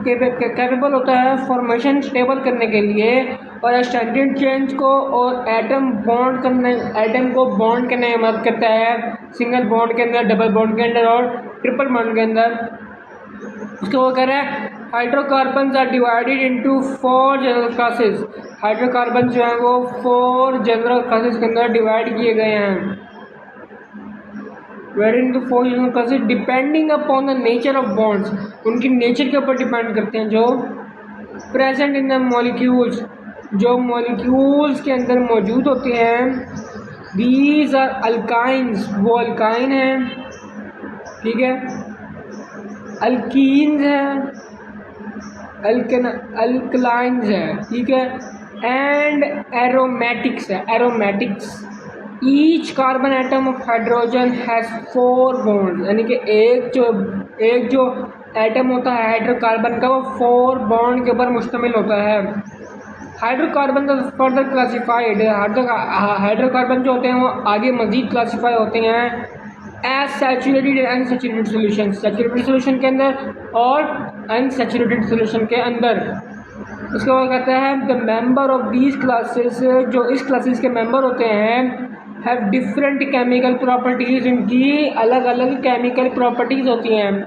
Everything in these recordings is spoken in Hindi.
कैपेबल होता है फॉर्मेशन स्टेबल करने के लिए और स्टैंडर्ड चेंज को और एटम को बॉन्ड करने में मदद करता है, सिंगल बॉन्ड के अंदर, डबल बॉन्ड के अंदर और ट्रिपल बॉन्ड के अंदर। उसको वो कह रहा है hydrocarbon are divided into 4 general classes. Hydrocarbon जो है वो 4 जनरल क्लासेस के अंदर डिवाइड किए गए हैं, depending upon the nature of bonds. उनकी नेचर के ऊपर डिपेंड करते हैं जो प्रेजेंट इन द मॉलिक्यूल्स, जो मॉलिक्यूल्स के अंदर मौजूद होते हैं। दीज आर अल्काइंस, वो अल्काइन हैं, ठीक है, अल्कीन्स हैं, अल्कलाइंस है, ठीक है, एंड एरोमेटिक्स है, aromatics. Each carbon atom of hydrogen has 4 bond, यानी कि एक जो एटम होता है हाइड्रोकार्बन का वो 4 बॉन्ड के ऊपर मुश्तमिल होता है। हाइड्रोकार्बन का फर्दर क्लासिफाइड, हाइड्रोकार्बन जो होते हैं वो आगे मज़ीद क्लासीफाई होते हैं as saturated and unsaturated solution, saturated solution के अंदर और अनसैचुरेटेड सोल्यूशन के अंदर। उसके बाद कहता है the member of these classes, जो इस क्लासेस के मेंबर होते हैं, हैव डिफरेंट केमिकल प्रॉपर्टीज़, इनकी अलग अलग केमिकल प्रॉपर्टीज़ होती हैं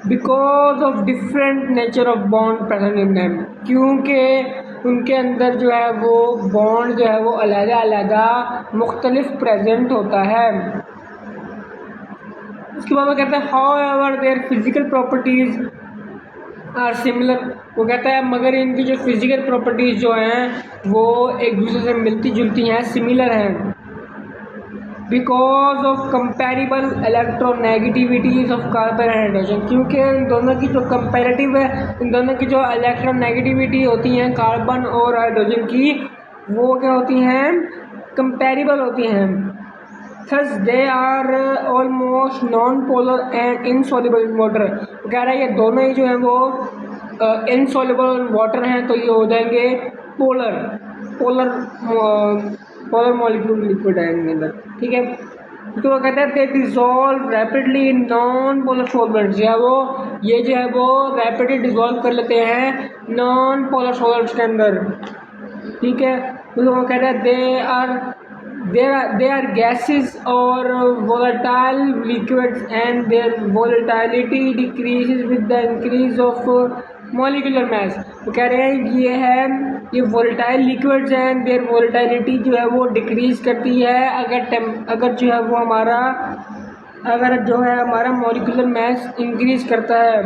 because of different nature of bond present in them, क्योंकि उनके अंदर जो है वो बॉन्ड जो है वो अलग-अलग मुख्तलिफ प्रेजेंट होता है। उसके बाद वो कहता है however their physical properties are similar. वो कहता है मगर इनकी जो फिजिकल प्रॉपर्टीज़ जो हैं वो एक दूसरे से मिलती जुलती हैं, सिमिलर हैं। Because of comparable electronegativities of carbon and hydrogen, क्योंकि इन दोनों की जो कंपेरेटिव है, इन दोनों की जो इलेक्ट्रोनेगेटिविटी होती हैं कार्बन और हाइड्रोजन की, वो क्या होती हैं, कंपेरेबल होती हैं। Thus they are almost non polar and insoluble in water. वो कह रहा है ये दोनों ही जो हैं वो इनसॉल्युबल वाटर हैं, तो ये हो जाएंगे पोलर मॉलिक्यूल लिक्विड है इनके अंदर, ठीक है। तो वो कहते हैं they dissolve rapidly in non polar solvents, जो है वो रैपिडली डिजॉल्व कर लेते हैं नॉन पोलर सॉल्वेंट्स के अंदर, ठीक है। तो वो कहते हैं they are gases or volatile liquids and their volatility decreases with the increase of molecular mass। वो कह रहे हैं ये volatile liquids हैं, their volatility जो है वो डिक्रीज करती है अगर जो है वो हमारा molecular mass इंक्रीज करता है।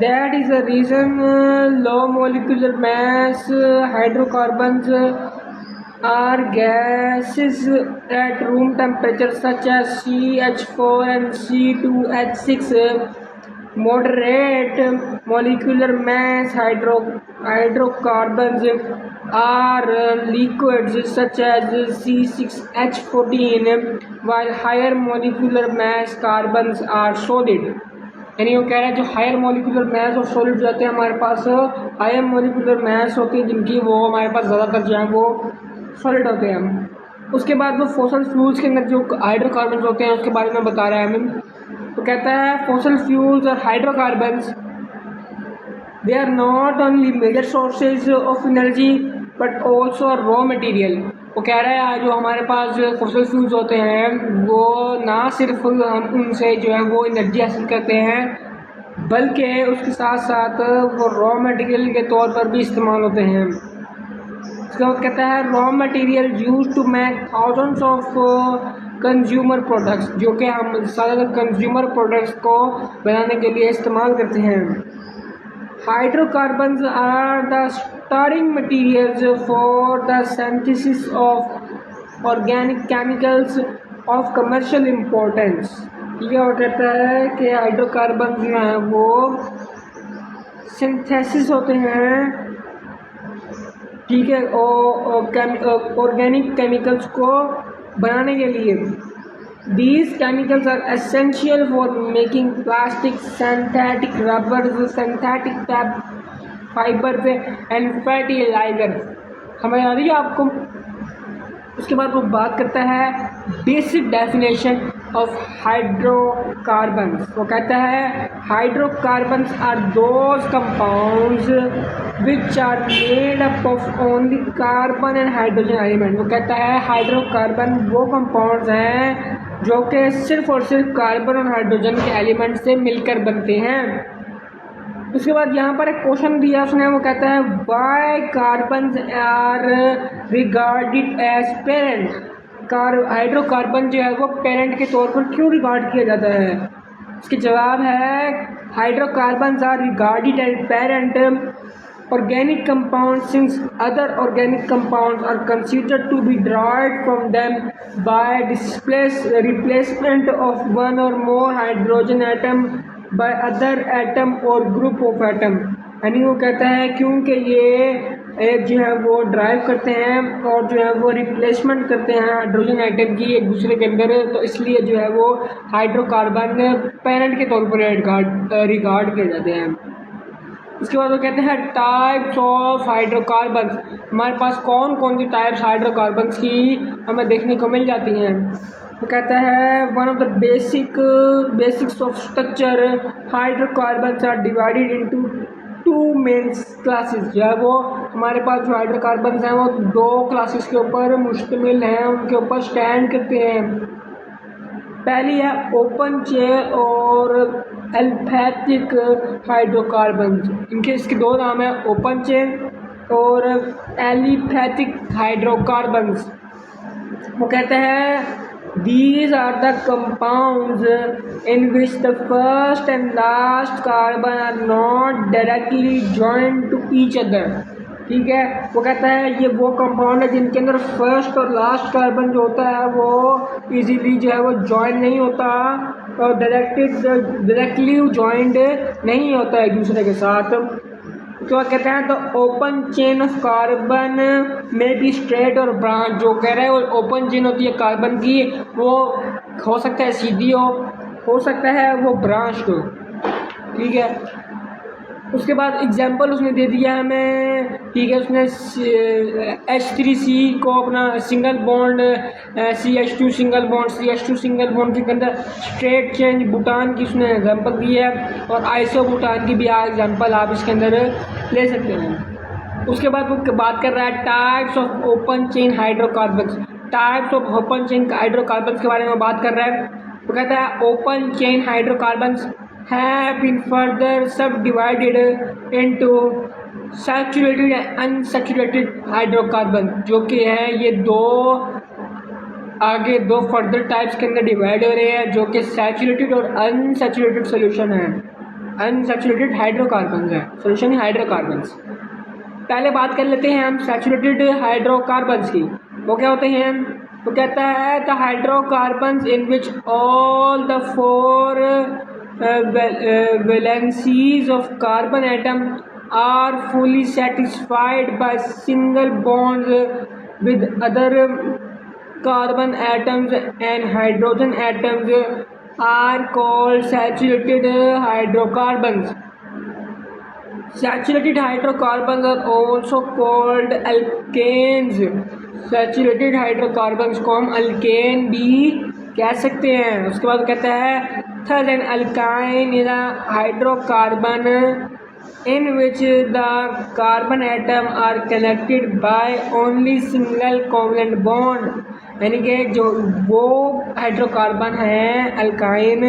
That is the reason low molecular mass hydrocarbons are gases at room temperature such as CH4 and C2H6. Moderate molecular mass hydrocarbons are liquids such as C6H14, while higher molecular mass carbons are solid। यानी वो कह रहा है जो हायर मोलिकुलर मैस और सॉलिड जाते हैं हमारे पास, हायर मोलिकुलर मैस होती है जिनकी, वो हमारे पास ज़्यादातर जो है वो सॉलिड होते हैं। उसके बाद वो फॉसल फ्यूल्स के अंदर जो हाइड्रोकार्बन होते हैं उसके बारे में बता रहा है हमें। तो कहता है फॉसल फ्यूल्स और hydrocarbons they are not only major sources of energy but also raw material. वो कह रहा है जो हमारे पास फॉसल फ्यूल्स होते हैं वो ना सिर्फ हम उनसे जो है वो एनर्जी हासिल करते हैं, बल्कि उसके साथ साथ वो रॉ मटेरियल के तौर पर भी इस्तेमाल होते हैं। उसके बाद कहता है raw material use to make thousands of consumer products, जो कि हम ज़्यादातर कंज्यूमर प्रोडक्ट्स को बनाने के लिए इस्तेमाल करते हैं। Hydrocarbons are the starting materials for the synthesis of organic chemicals of commercial importance। ये और कहता है कि हाइड्रोकार्बन जो हैं वो सिंथेसिस होते हैं, ठीक है, ऑर्गेनिक केमिकल्स को बनाने के लिए। These chemicals are essential for making plastic, synthetic rubbers, synthetic fibers and fertilizers। समझ आ रही है आपको? उसके बाद वो बात करता है बेसिक डेफिनेशन of hydrocarbons। वो कहता है hydrocarbons are those compounds which are made up of only carbon and hydrogen element। वो कहता है हाइड्रोकार्बन वो कंपाउंड्स हैं जो कि सिर्फ और सिर्फ कार्बन और हाइड्रोजन के एलिमेंट से मिलकर बनते हैं। उसके बाद यहाँ पर एक क्वेश्चन दिया उसने, वो कहता है why carbon are regarded as parent. Hydrocarbon जो है वो पेरेंट के तौर पर क्यों रिगार्ड किया जाता है? इसके जवाब है hydrocarbon are regarded as parent organic compounds since other organic compounds are considered to be derived from them by replacement of one or more hydrogen atom by other atom or group of atom। यानी वो कहता है क्योंकि ये एक जो है वो ड्राइव करते हैं और जो है वो रिप्लेसमेंट करते हैं हाइड्रोजन आइटम की एक दूसरे के अंदर, तो इसलिए जो है वो हाइड्रोकार्बन पेरेंट के तौर पर रिगार्ड किए जाते हैं। इसके बाद वो कहते हैं टाइप्स ऑफ हाइड्रोकार्बन्स। हमारे पास कौन कौन सी टाइप्स हाइड्रोकार्बन्स की हमें देखने को मिल जाती हैं? वो कहता है one of the basics of structure hydrocarbons are divided into two main classes. जो है वो हमारे पास जो हाइड्रोकार्बन्स हैं वो दो क्लासेस के ऊपर मुश्तमिल हैं, उनके ऊपर स्टैंड करते हैं। पहली है ओपन चेन और एल्फैटिक हाइड्रोकार्बन्स। इसके दो नाम है, ओपन चेन और एलिफैटिक हाइड्रोकार्बन्स। वो कहते हैं these are the compounds in which the first and last carbon are not directly joined to each other। ठीक है, वो कहता है ये वो कंपाउंड है जिनके अंदर फर्स्ट और लास्ट कार्बन जो होता है वो इजीली जो है वो ज्वाइन नहीं होता और डायरेक्टली ज्वाइंड नहीं होता एक दूसरे के साथ। तो कहते हैं तो ओपन चेन ऑफ कार्बन में भी स्ट्रेट और ब्रांच। जो कह रहा है वो ओपन चेन होती है कार्बन की, वो हो सकता है सीधी हो सकता है वो ब्रांच हो। ठीक है, उसके बाद एग्जांपल उसने दे दिया हमें। ठीक है, उसने H3C को अपना single bond CH2 single bond CH2 single bond के अंदर स्ट्रेट चेंज बुटान की उसने एग्जांपल दी है और आइसो बुटान की भी एग्जांपल आप इसके अंदर ले सकते हैं। उसके बाद वो बात कर रहा है types of open chain hydrocarbons. Types of open chain hydrocarbons के बारे में बात कर रहा है। वो कहता है open chain hydrocarbons have been further subdivided into saturated and unsaturated hydrocarbon, जो कि है ये आगे दो फर्दर टाइप्स के अंदर डिवाइड हो रहे हैं, जो कि सैचुरेटेड और अनसैचुरेटेड सोल्यूशन है। अनसैचुरेटेड हाइड्रोकार्बन है सोल्यूशन हाइड्रोकार्बन्स। पहले बात कर लेते हैं हम सैचुरेटेड हाइड्रोकार्बन्स की। वो क्या होते हैं? वो कहता है the hydrocarbons in which all the four valencies of carbon atom are fully satisfied by single bonds with other carbon atoms and hydrogen atoms are called saturated hydrocarbons। Saturated hydrocarbons are also called alkanes। Saturated hydrocarbons को हम alkane भी कह सकते हैं। उसके बाद कहता है thus an alkyne is a hydrocarbon in which the carbon atom are connected by only single covalent bond। यानी कि जो वो हाइड्रोकार्बन है अल्काइन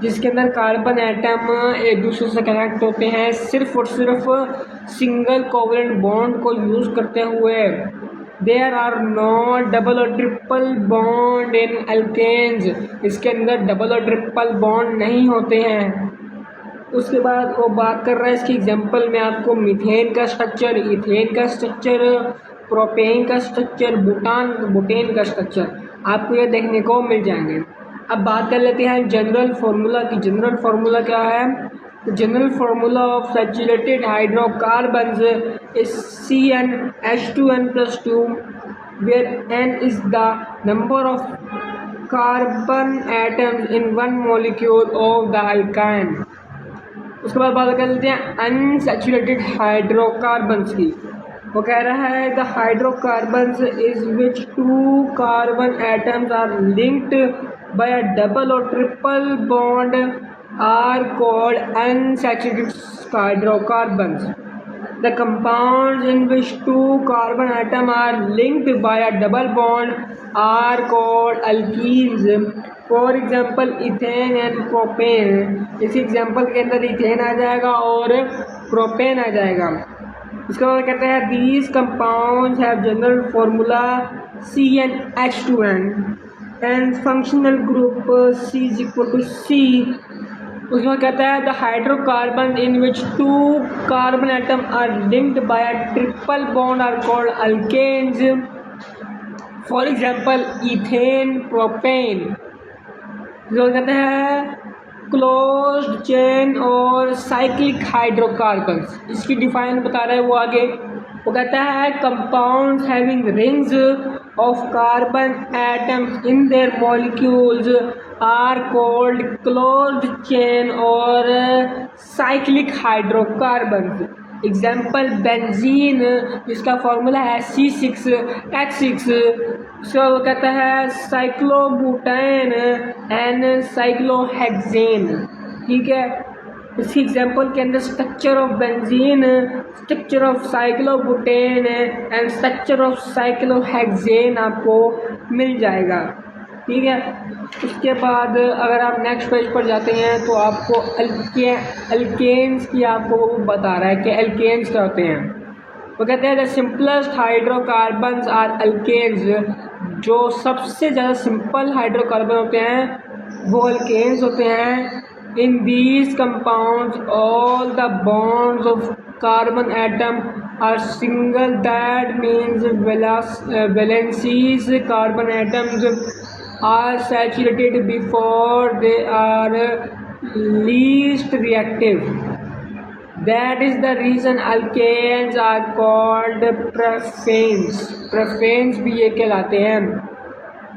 जिसके अंदर कार्बन एटम एक दूसरे से कनेक्ट होते हैं सिर्फ और सिर्फ सिंगल कोवलेंट बॉन्ड को यूज़ करते हुए। देयर आर नॉट डबल और ट्रिपल बॉन्ड इन अल्केन्स। इसके अंदर डबल और ट्रिपल बॉन्ड नहीं होते हैं। उसके बाद वो बात कर रहा है इसकी एग्जांपल में आपको मीथेन का स्ट्रक्चर, इथेन का स्ट्रक्चर, प्रोपेन का स्ट्रक्चर, बुटेन का स्ट्रक्चर आपको ये देखने को मिल जाएंगे। अब बात कर लेते हैं जनरल फार्मूला की। जनरल फार्मूला क्या है? General formula of saturated hydrocarbons is CnH2n+2 where n is the number of carbon atoms in one molecule of the alkyne। उसके बाद बात कर लेते हैं अनसैचुरेटेड हाइड्रोकार्बन्स की। वो कह रहा है the hydrocarbons is which two carbon atoms are linked by a double or triple bond are called unsaturated hydrocarbons. The compounds in which two carbon atoms are linked by a double bond are called alkenes. For example ethane and propane. इस एग्जाम्पल के अंदर इथेन आ जाएगा और प्रोपेन आ जाएगा. इसका मतलब कहते हैं these compounds have general formula CnH2n and functional group C=C. उसमें कहता है the hydrocarbon in which two carbon atom are linked by a triple bond are called alkenes. For example ethane propane. जो कहते हैं क्लोज्ड चेन और साइक्लिक हाइड्रोकार्बन्स. इसकी डिफाइन बता रहा है वो आगे. वो कहता है compounds having rings of carbon atoms in their molecules are called closed chain और साइक्लिक हाइड्रोकार्बन्स. एग्जाम्पल बेंजीन जिसका फॉर्मूला है C6H6. इसका वो कहता है साइक्लोब्यूटेन एंड साइक्लोहेक्सेन. ठीक है. इसी एग्जाम्पल के अंदर structure of benzene, structure of cyclobutane and structure of cyclohexane आपको मिल जाएगा. ठीक है. उसके बाद अगर आप नेक्स्ट पेज पर जाते हैं तो आपको अल्केन्स की आपको वो बता रहा है कि अल्केन्स क्या होते हैं. वो कहते हैं the simplest hydrocarbons are alkanes. जो सबसे ज़्यादा सिंपल हाइड्रोकार्बन होते हैं वो अल्केन्स होते हैं. In these compounds all the bonds of carbon atom are single. That means valencies carbon atoms are saturated before they are least reactive. That is the reason alkanes are called propanes. Propanes भी ये कहलाते हैं.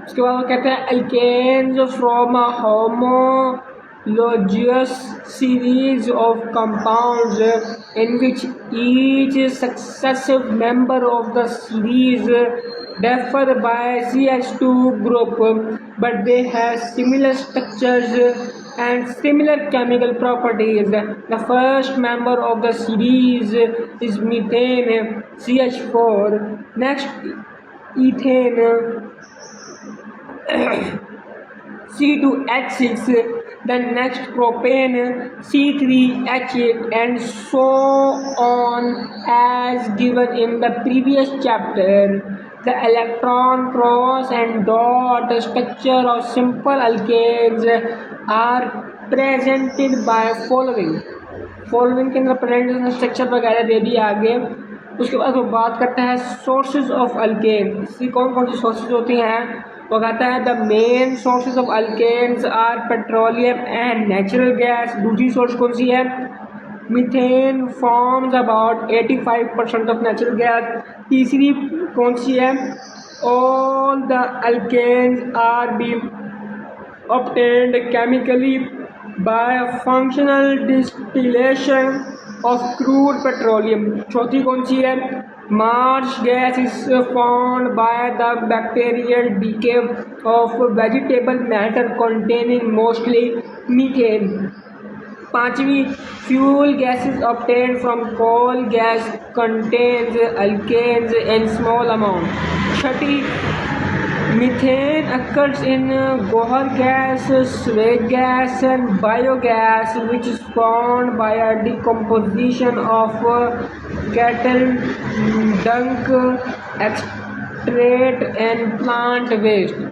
उसके बाद वो कहते हैं alkanes from a homologous series of compounds in which each successive member of the series differ by CH2 group, but they have similar structures and similar chemical properties. The first member of the series is methane CH4. Next ethane C2H6. Then next propane C3H8 and so on as given in the previous chapter. The electron cross and dot structure of simple alkanes are presented by following के अंदर प्रेजेंटेशन स्ट्रक्चर वगैरह दे दिए आगे. उसके बाद वो बात करता है सोर्सेज ऑफ अल्केन. इसकी कौन कौन सी सोर्सेज होती हैं. वो कहता है the main sources of alkanes are petroleum and natural gas. दूसरी सोर्स कौन सी है. Methane forms about 85% of natural gas. तीसरी कौन सी है. All the alkanes are be obtained chemically by functional distillation of crude petroleum. चौथी कौन सी है. Marsh gas is formed by the bacterial decay of vegetable matter containing mostly methane. पांचवी fuel gases obtained from coal gas contains alkanes in small amount. Chhathi methane occurs in Gohar gas, swag gas and biogas which is formed by a decomposition of cattle dung, extract and plant waste.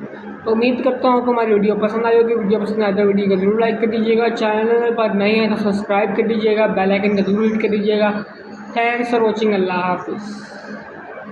तो उम्मीद करता हूँ कि हमारी वीडियो पसंद आई होगी. वीडियो पसंद आए तो वीडियो को जरूर लाइक कर दीजिएगा. चैनल पर नए हैं तो सब्सक्राइब कर दीजिएगा. बेल आइकन का जरूर हिट कर दीजिएगा. Thanks for watching. अल्लाह हाफिज़.